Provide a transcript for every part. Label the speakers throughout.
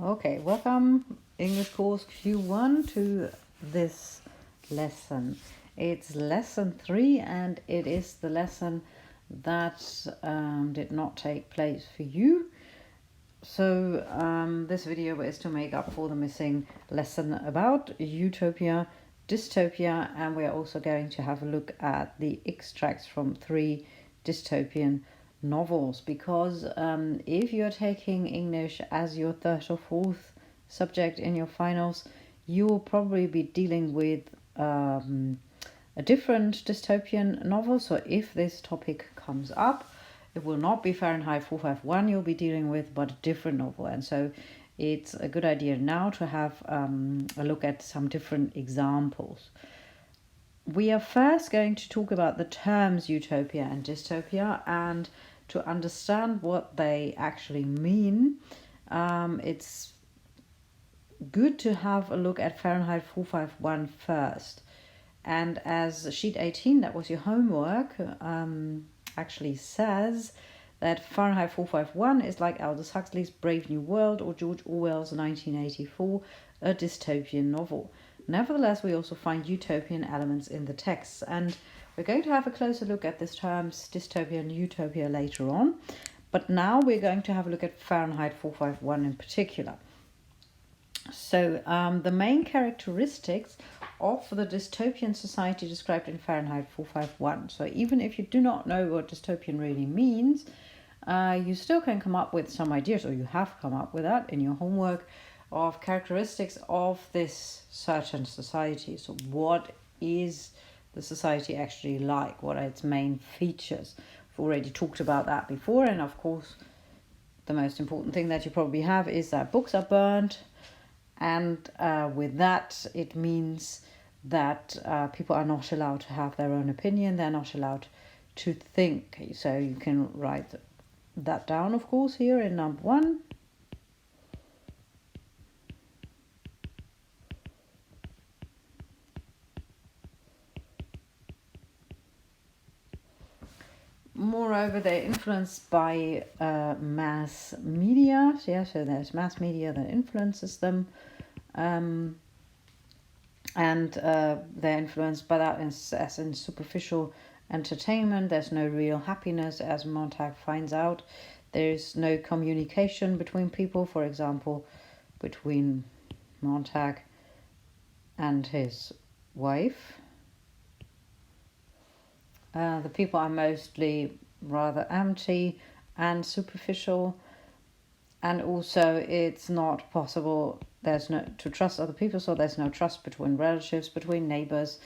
Speaker 1: Okay, welcome English course Q1 to this lesson. It's lesson 3 and it is the lesson that did not take place for you. So this video is to make up for the missing lesson about Utopia Dystopia, and we're also going to have a look at the extracts from 3 dystopian novels, because if you're taking English as your third or fourth subject in your finals, you will probably be dealing with a different dystopian novel. So if this topic comes up, it will not be Fahrenheit 451 you'll be dealing with, but a different novel. And so it's a good idea now to have a look at some different examples. We are first going to talk about the terms utopia and dystopia, and to understand what they actually mean, it's good to have a look at Fahrenheit 451 first. And as sheet 18, that was your homework, actually says that Fahrenheit 451 is like Aldous Huxley's Brave New World or George Orwell's 1984, a dystopian novel. Nevertheless, we also find utopian elements in the texts, and we're going to have a closer look at these terms dystopia and utopia later on. But now we're going to have a look at Fahrenheit 451 in particular. So the main characteristics of the dystopian society described in Fahrenheit 451. So even if you do not know what dystopian really means, you still can come up with some ideas, or you have come up with that in your homework, of characteristics of this certain society. So what is the society actually like? What are its main features? We've already talked about that before, and of course the most important thing that you probably have is that books are burnt, and with that it means that people are not allowed to have their own opinion, they're not allowed to think. So you can write that down, of course, here in number 1. Moreover, they're influenced by mass media. So there's mass media that influences them. And they're influenced by that as in superficial entertainment. There's no real happiness, as Montag finds out. There's no communication between people, for example, between Montag and his wife. The people are mostly rather empty and superficial, and also it's not possible to trust other people, so there's no trust between relatives, between neighbors.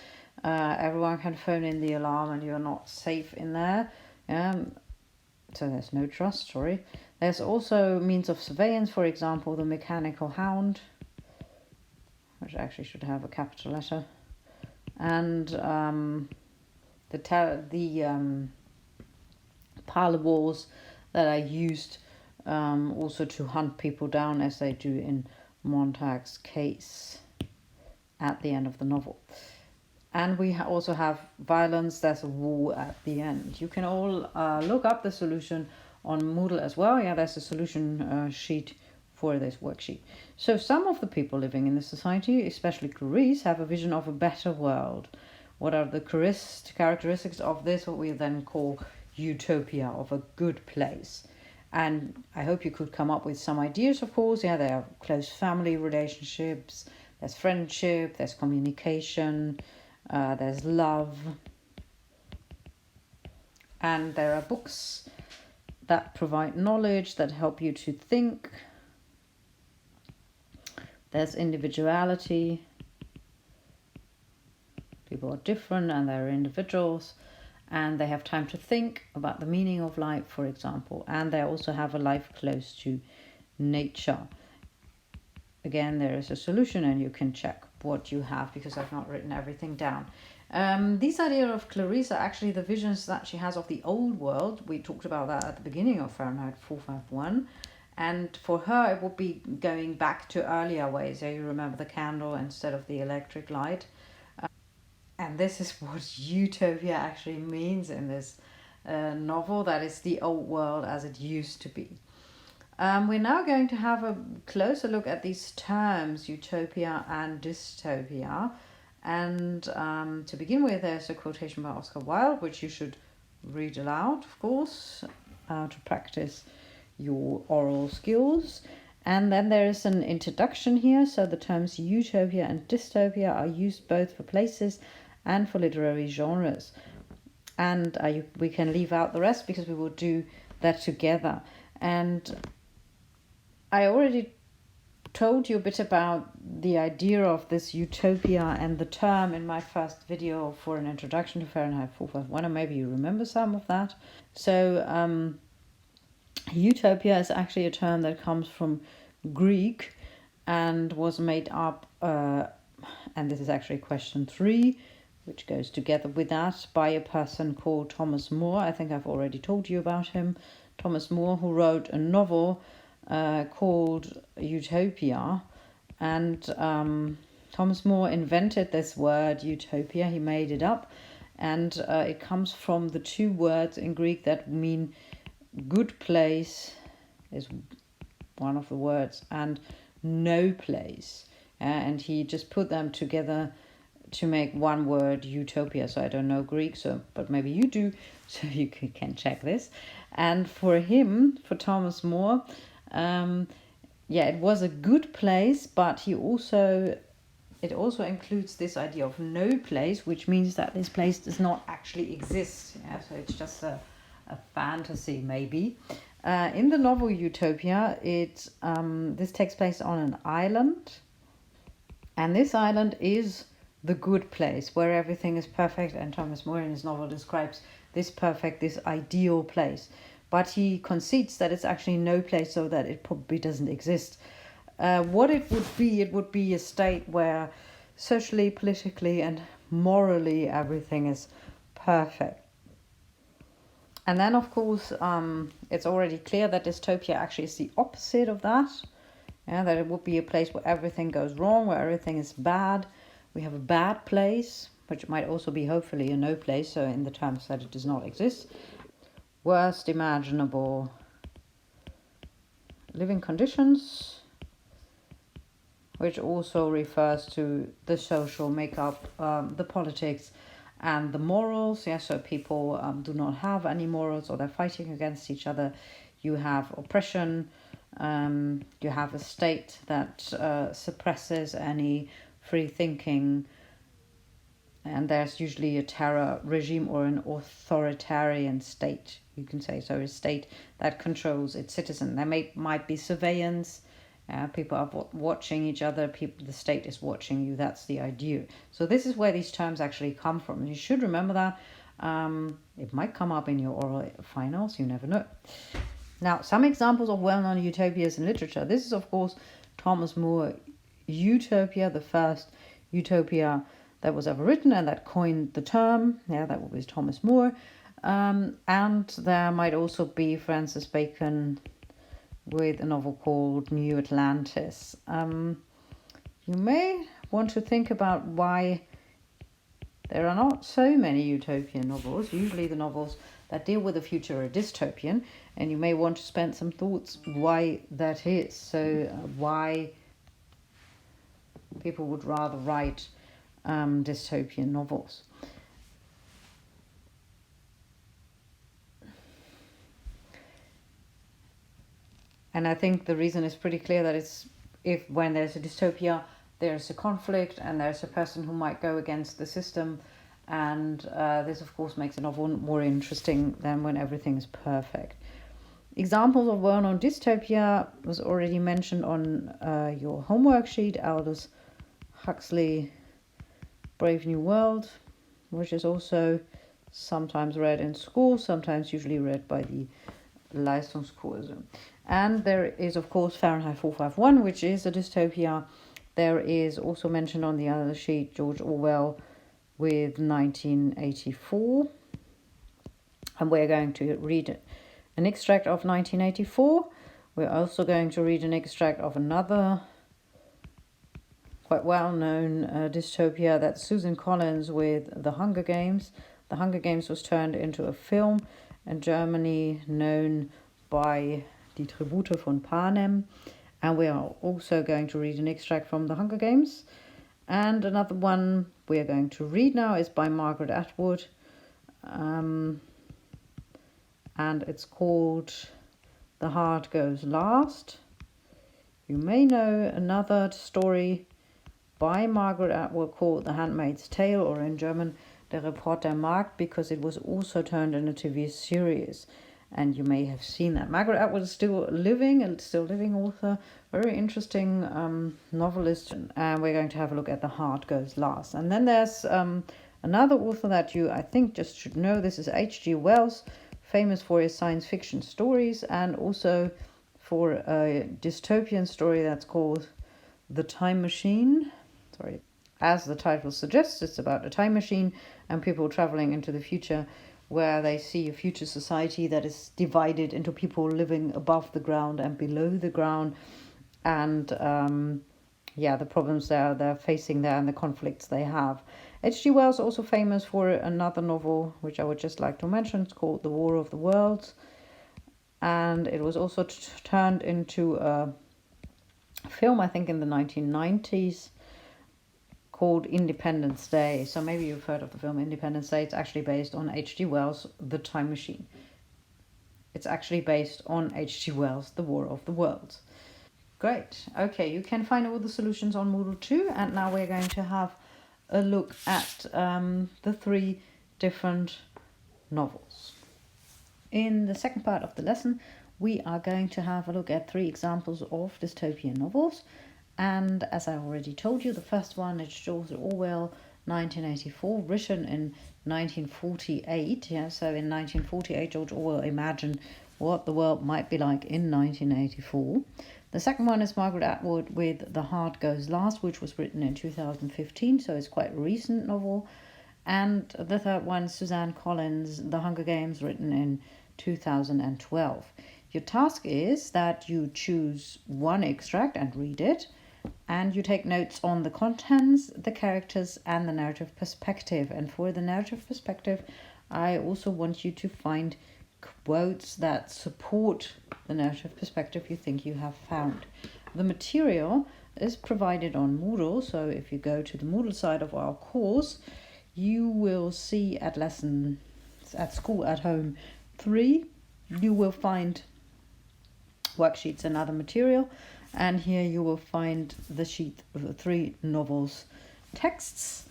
Speaker 1: Everyone can phone in the alarm and you're not safe in there. So there's no trust, There's also means of surveillance, for example, the mechanical hound, which actually should have a capital letter, and the parlor walls that are used also to hunt people down, as they do in Montag's case at the end of the novel. And we also have violence. There's a war at the end. You can all look up the solution on Moodle as well. Yeah, there's a solution sheet for this worksheet. So some of the people living in the society, especially Clarice, have a vision of a better world. What are the characteristics of this, what we then call utopia, of a good place? And I hope you could come up with some ideas, of course. Yeah, there are close family relationships, there's friendship, there's communication, there's love. And there are books that provide knowledge, that help you to think. There's individuality. People are different and they're individuals, and they have time to think about the meaning of life, for example, and they also have a life close to nature. Again, there is a solution and you can check what you have, because I've not written everything down. These ideas of Clarice are actually the visions that she has of the old world. We talked about that at the beginning of Fahrenheit 451. And for her, it would be going back to earlier ways. So you remember the candle instead of the electric light. And this is what utopia actually means in this novel. That is the old world as it used to be. We're now going to have a closer look at these terms, utopia and dystopia. And to begin with, there's a quotation by Oscar Wilde, which you should read aloud, of course, to practice your oral skills. And then there is an introduction here. So the terms utopia and dystopia are used both for places and for literary genres. And we can leave out the rest because we will do that together. And I already told you a bit about the idea of this utopia and the term in my first video for an introduction to Fahrenheit 451, and maybe you remember some of that. So utopia is actually a term that comes from Greek and was made up, and this is actually question 3, which goes together with that, by a person called Thomas More. I think I've already told you about him. Thomas More, who wrote a novel called Utopia, and Thomas More invented this word utopia. He made it up, and it comes from the two words in Greek that mean good place is one of the words, and no place, and he just put them together to make one word, utopia. So I don't know Greek, but maybe you do, so you can check this. And for him, for Thomas More, it was a good place, but it also includes this idea of no place, which means that this place does not actually exist. Yeah, so it's just a fantasy, maybe. In the novel Utopia, this takes place on an island, and this island is the good place where everything is perfect, and Thomas More in his novel describes this perfect, this ideal place. But he concedes that it's actually no place, so that it probably doesn't exist. What it would be a state where socially, politically, and morally everything is perfect. And then, of course, it's already clear that dystopia actually is the opposite of that. Yeah, that it would be a place where everything goes wrong, where everything is bad. We have a bad place, which might also be hopefully a no place, so in the terms that it does not exist. Worst imaginable living conditions, which also refers to the social makeup, the politics, and the morals. Yeah, so people do not have any morals, or they're fighting against each other. You have oppression. You have a state that suppresses any free thinking, and there's usually a terror regime or an authoritarian state, you can say. So a state that controls its citizens. There might be surveillance. People are watching each other. The state is watching you. That's the idea. So this is where these terms actually come from. You should remember that. It might come up in your oral finals. You never know. Now, some examples of well-known utopias in literature. This is, of course, Thomas More, Utopia, the first utopia that was ever written and that coined the term. Yeah, that was Thomas More. And there might also be Francis Bacon with a novel called New Atlantis. You may want to think about why there are not so many utopian novels. Usually the novels that deal with the future are dystopian, and you may want to spend some thoughts why that is. So why people would rather write dystopian novels. And I think the reason is pretty clear, that when there's a dystopia, there's a conflict and there's a person who might go against the system. And this, of course, makes a novel more interesting than when everything is perfect. Examples of well-known dystopia was already mentioned on your homework sheet. Aldous Huxley, Brave New World, which is also sometimes read in school, sometimes usually read by the Leistungskurse. And there is, of course, Fahrenheit 451, which is a dystopia. There is also mentioned on the other sheet George Orwell with 1984. And we're going to read an extract of 1984. We're also going to read an extract of another quite well-known dystopia. That's Susan Collins with The Hunger Games. The Hunger Games was turned into a film in Germany known by Die Tribute von Panem. And we are also going to read an extract from The Hunger Games. And another one we are going to read now is by Margaret Atwood. And it's called The Heart Goes Last. You may know another story by Margaret Atwood called The Handmaid's Tale, or in German, Der Reportermarkt, because it was also turned into a TV series. And you may have seen that. Margaret Atwood is still living author, very interesting novelist. And we're going to have a look at The Heart Goes Last. And then there's another author that you, I think, just should know. This is H.G. Wells, famous for his science fiction stories and also for a dystopian story that's called The Time Machine. As the title suggests, it's about a time machine and people traveling into the future, where they see a future society that is divided into people living above the ground and below the ground, and the problems they're facing there and the conflicts they have. H.G. Wells is also famous for another novel which I would just like to mention. It's called The War of the Worlds, and it was also turned into a film, I think, in the 1990s, called Independence Day. So maybe you've heard of the film Independence Day. It's actually based on H.G. Wells' The Time Machine. It's actually based on H.G. Wells' The War of the Worlds. Great. Okay, you can find all the solutions on Moodle too. And now we're going to have a look at the 3 different novels. In the second part of the lesson, we are going to have a look at 3 examples of dystopian novels. And as I already told you, the first one is George Orwell, 1984, written in 1948. Yeah, so in 1948, George Orwell imagined what the world might be like in 1984. The second one is Margaret Atwood with The Heart Goes Last, which was written in 2015, so it's quite a recent novel. And the third one, Suzanne Collins, The Hunger Games, written in 2012. Your task is that you choose one extract and read it, and you take notes on the contents, the characters, and the narrative perspective. And for the narrative perspective, I also want you to find quotes that support the narrative perspective you think you have found. The material is provided on Moodle, so if you go to the Moodle side of our course, you will see at School at Home 3, you will find worksheets and other material, and here you will find the sheet of the 3 novels texts,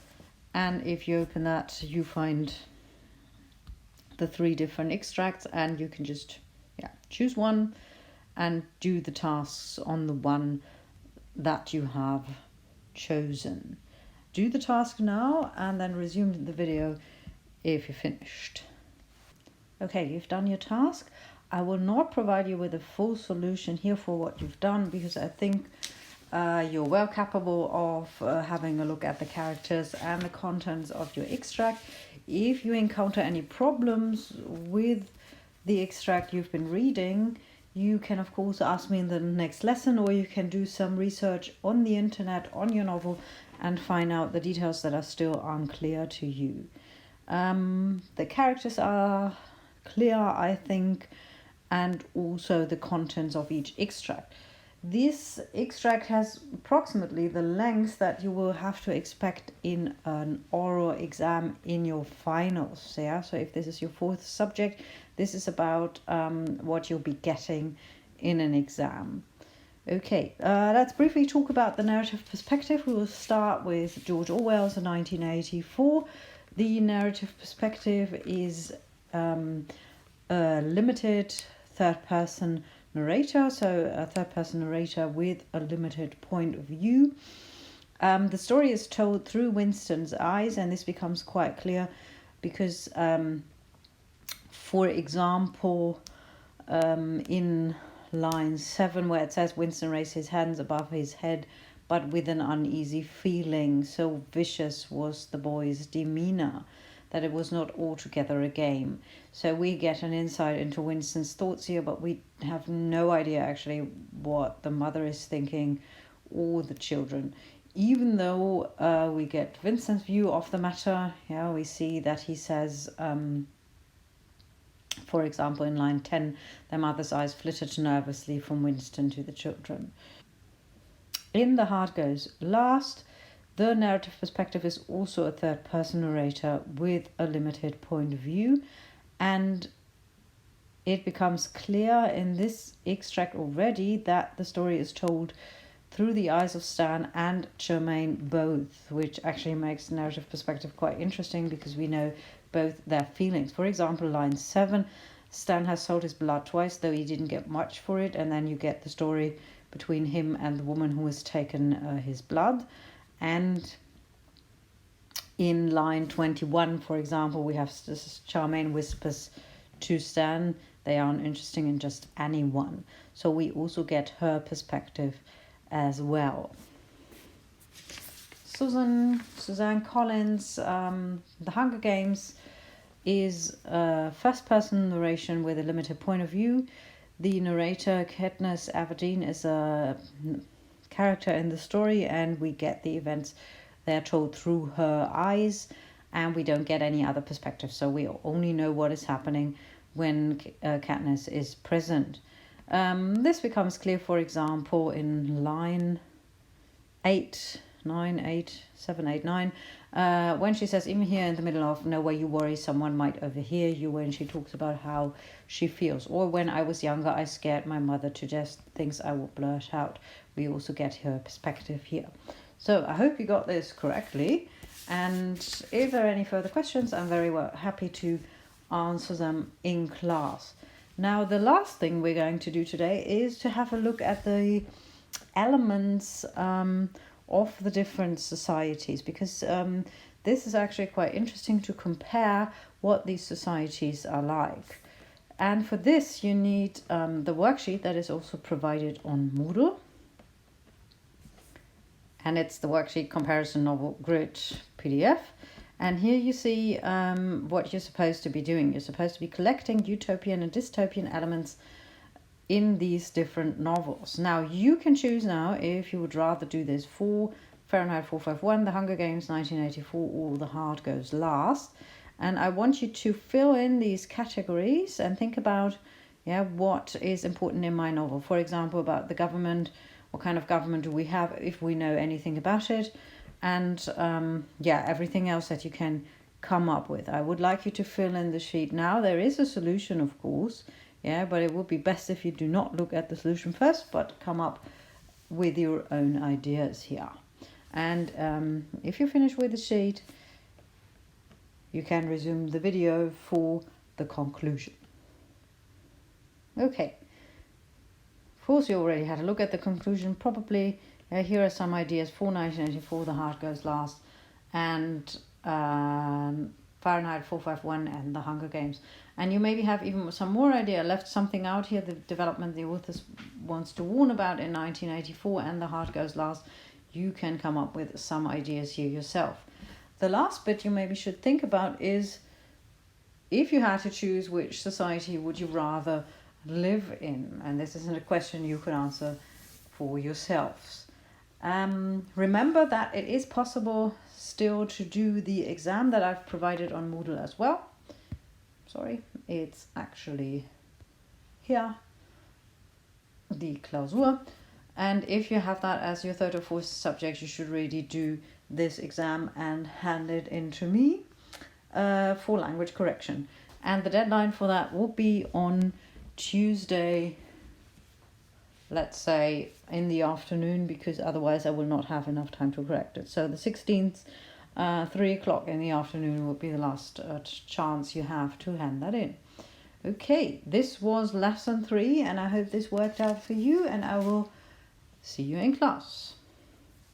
Speaker 1: and if you open that, you find the 3 different extracts, and you can just choose one and do the tasks on the one that you have chosen. Do the task now and then resume the video if you're finished. Okay, you've done your task. I will not provide you with a full solution here for what you've done, because I think you're well capable of having a look at the characters and the contents of your extract. If you encounter any problems with the extract you've been reading, you can of course ask me in the next lesson, or you can do some research on the internet on your novel and find out the details that are still unclear to you. The characters are clear, I think, and also the contents of each extract. This extract has approximately the length that you will have to expect in an oral exam in your finals. Yeah, so if this is your 4th subject, this is about what you'll be getting in an exam. Okay, let's briefly talk about the narrative perspective. We will start with George Orwell's 1984. The narrative perspective is a limited third-person narrator, so a third-person narrator with a limited point of view. The story is told through Winston's eyes, and this becomes quite clear because, for example, in line 7, where it says Winston raised his hands above his head, but with an uneasy feeling, so vicious was the boy's demeanor that it was not altogether a game. So we get an insight into Winston's thoughts here, but we have no idea actually what the mother is thinking or the children. Even though we get Vincent's view of the matter, we see that he says For example, in line 10, their mother's eyes flitted nervously from Winston to the children. In The Heart Goes Last, the narrative perspective is also a third-person narrator with a limited point of view, and it becomes clear in this extract already that the story is told through the eyes of Stan and Germaine both, which actually makes narrative perspective quite interesting because we know both their feelings. For example, line 7, Stan has sold his blood twice, though he didn't get much for it, and then you get the story between him and the woman who has taken his blood. And in line 21, for example, we have Charmaine whispers to Stan, they aren't interested in just anyone. So we also get her perspective as well. Suzanne Collins, The Hunger Games is a first-person narration with a limited point of view. The narrator, Katniss Everdeen, is a character in the story, and we get the events they're told through her eyes, and we don't get any other perspective, so we only know what is happening when Katniss is present. This becomes clear, for example, in line 8, 9, 8, 7, 8, 9, when she says, even here in the middle of nowhere you worry someone might overhear you, when she talks about how she feels. Or when I was younger I scared my mother to death, things I would blurt out. We also get her perspective here. So I hope you got this correctly, and if there are any further questions I'm very happy to answer them in class. Now the last thing we're going to do today is to have a look at the elements of the different societies, because this is actually quite interesting to compare what these societies are like. And for this you need the worksheet that is also provided on Moodle, and it's the worksheet comparison novel grid PDF. And here you see what you're supposed to be doing. You're supposed to be collecting utopian and dystopian elements in these different novels. Now you can choose now if you would rather do this for Fahrenheit 451, The Hunger Games 1984, or The Heart Goes Last. And I want you to fill in these categories and think about what is important in my novel. For example, about the government. What kind of government do we have, if we know anything about it? And everything else that you can come up with. I would like you to fill in the sheet now. There is a solution, of course, but it would be best if you do not look at the solution first, but come up with your own ideas here. And if you finish with the sheet, you can resume the video for the conclusion. Okay. Of course, you already had a look at the conclusion. Probably here are some ideas for 1984, The Heart Goes Last, and Fahrenheit 451 and The Hunger Games. And you maybe have even some more idea, left something out here, the development the author wants to warn about in 1984 and The Heart Goes Last. You can come up with some ideas here yourself. The last bit you maybe should think about is, if you had to choose, which society would you rather live in? And this isn't a question you could answer for yourselves. Remember that it is possible still to do the exam that I've provided on Moodle as well. Sorry, it's actually here, the Klausur. And if you have that as your third or fourth subject, you should really do this exam and hand it in to me for language correction. And the deadline for that will be on Tuesday, let's say in the afternoon, because otherwise I will not have enough time to correct it. So the 16th, 3 o'clock in the afternoon will be the last chance you have to hand that in. Okay, this was lesson 3, and I hope this worked out for you, and I will see you in class.